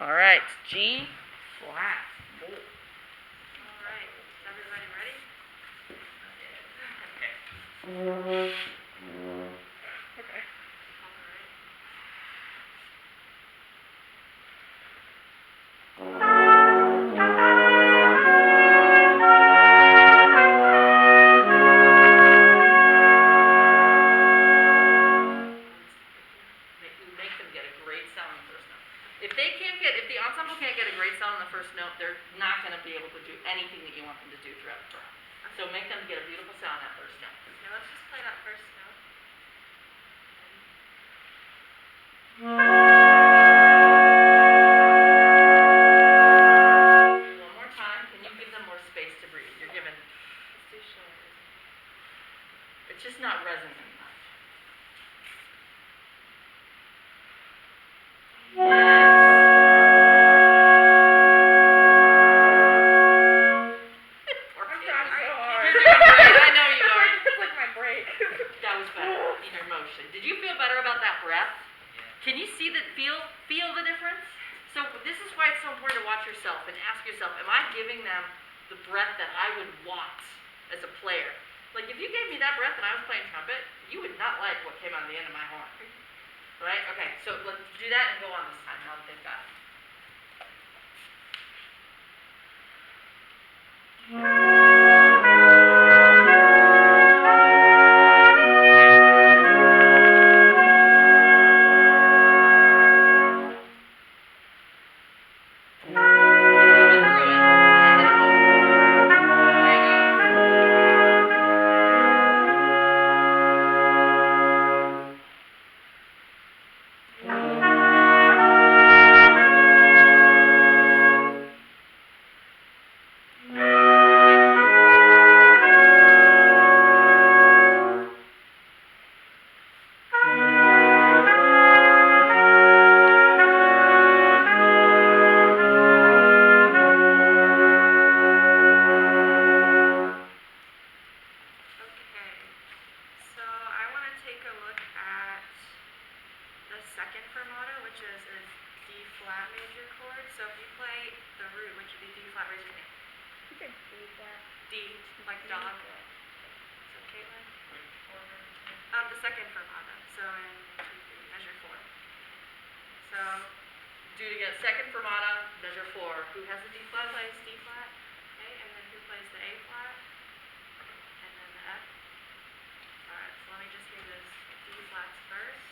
All right, G flat. All right, is everybody ready? Okay. Okay. All right. Make them get a great sound on the first note. If the ensemble can't get a great sound on the first note, they're not going to be able to do anything that you want them to do throughout the program. So make them get a beautiful sound on that first note. Okay, let's just play that first note. One more time. Can you give them more space to breathe? You're given. It's too short. It's just not resonant enough. I'm trying so hard. You're doing great. I know you are. It's like my break. That was better in your motion. Did you feel better about that breath? Yeah. Can you see feel the difference? So this is why it's so important to watch yourself and ask yourself, am I giving them the breath that I would want as a player? Like if you gave me that breath and I was playing trumpet, you would not like what came out of the end of my horn. Right? Okay, so let's do that and go on this time now that they've got it. Second fermata, measure 4. Who has the D flat? Plays D flat. Okay, and then who plays the A flat? And then the F. Alright, so let me just hear those D flats first.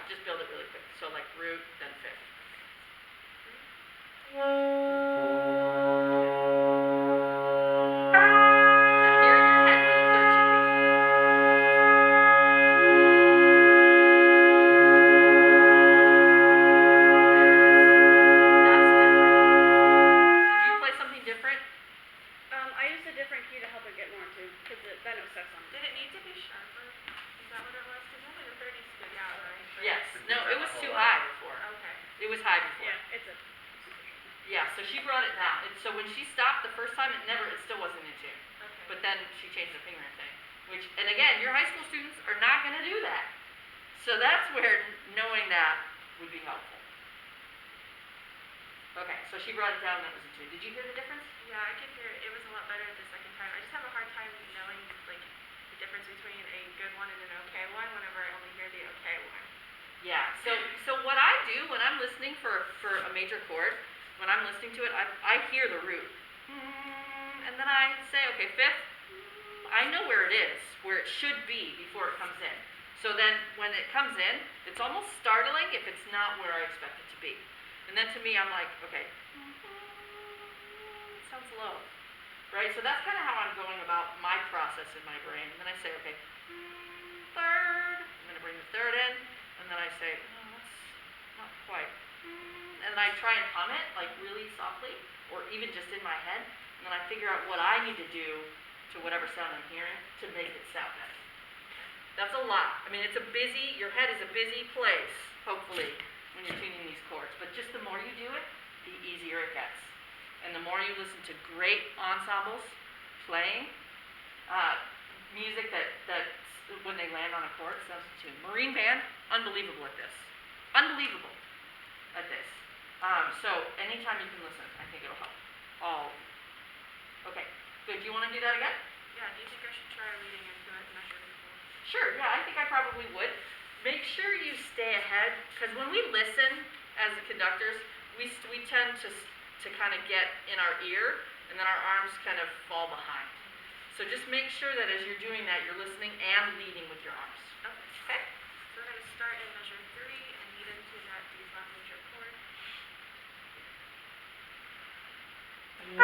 Just build it really quick. So like root, then fifth. So she brought it down and that was a 2. Did you hear the difference? Yeah, I could hear it. It was a lot better the second time. I just have a hard time knowing like the difference between a good one and an okay one whenever I only hear the okay one. Yeah. So what I do when I'm listening for a major chord, when I'm listening to it, I hear the root. And then I say, okay, fifth. I know where it is, where it should be before it comes in. So then when it comes in, it's almost startling if it's not where I expect it to be. And then to me, I'm like, okay, it sounds low, right? So that's kind of how I'm going about my process in my brain. And then I say, okay, third, I'm going to bring the third in, and then I say, oh, that's not quite. And then I try and hum it, like really softly, or even just in my head, and then I figure out what I need to do to whatever sound I'm hearing to make it sound better. That's a lot. I mean, your head is a busy place, hopefully, when you're tuning these chords. But just the more you do it, the easier it gets. And the more you listen to great ensembles playing, music that when they land on a chord sounds a tune. Marine band, unbelievable at this. Unbelievable at this. So anytime you can listen, I think it'll help. Okay, good. Do you want to do that again? Yeah, do you think I should try reading into it and measure before? Sure, yeah, I think I probably would. Make sure you stay ahead, because when we listen as the conductors, we tend to kind of get in our ear, and then our arms kind of fall behind. So just make sure that as you're doing that, you're listening and leading with your arms. Okay. So we're going to start in measure 3 and lead into that D flat major chord. Yeah.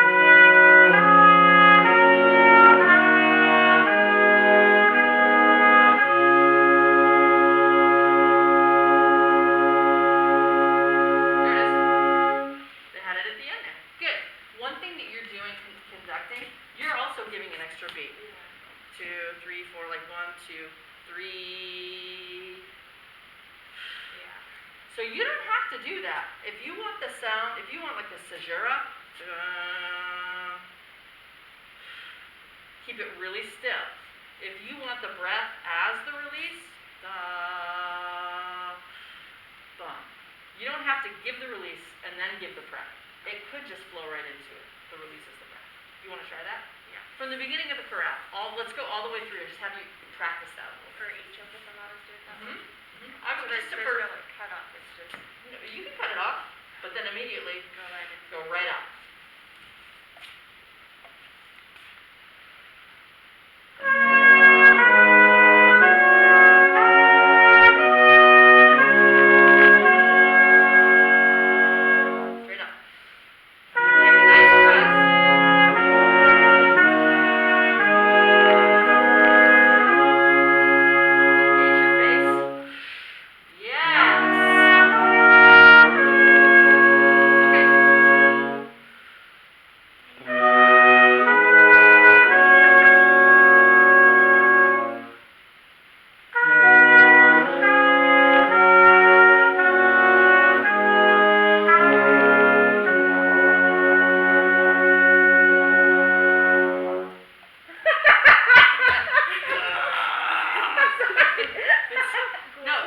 So you don't have to do that. If you want the sound, if you want like the caesura, keep it really still. If you want the breath as the release, you don't have to give the release and then give the breath. It could just flow right into it. The release is the breath. You want to try that? Yeah. From the beginning of the chorale, let's go all the way through. Just have you practice that a little bit. For each of the sonatas, do it that way? I would just There's defer. no like cut off, it's just You can cut it off, but then immediately go right up. Straight up. Take a nice breath. Engage your face. Yes.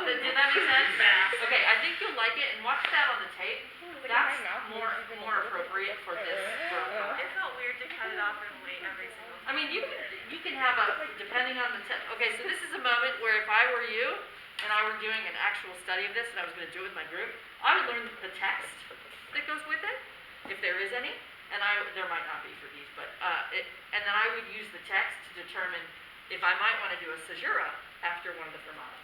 Did that make sense? Yeah. Okay, I think you'll like it, and watch that on the tape. That's more appropriate for this. It felt weird to cut it off and wait every single time. I mean, you can have depending on the okay, so this is a moment where if I were you, and I were doing an actual study of this, and I was going to do it with my group, I would learn the text that goes with it, if there is any, and there might not be for these, but, and then I would use the text to determine if I might want to do a caesura after one of the fermatas.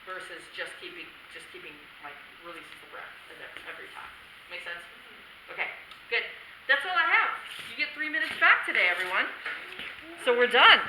Versus just keeping like releases the breath every time. Make sense? Okay, good. That's all I have. You get 3 minutes back today, everyone. So we're done.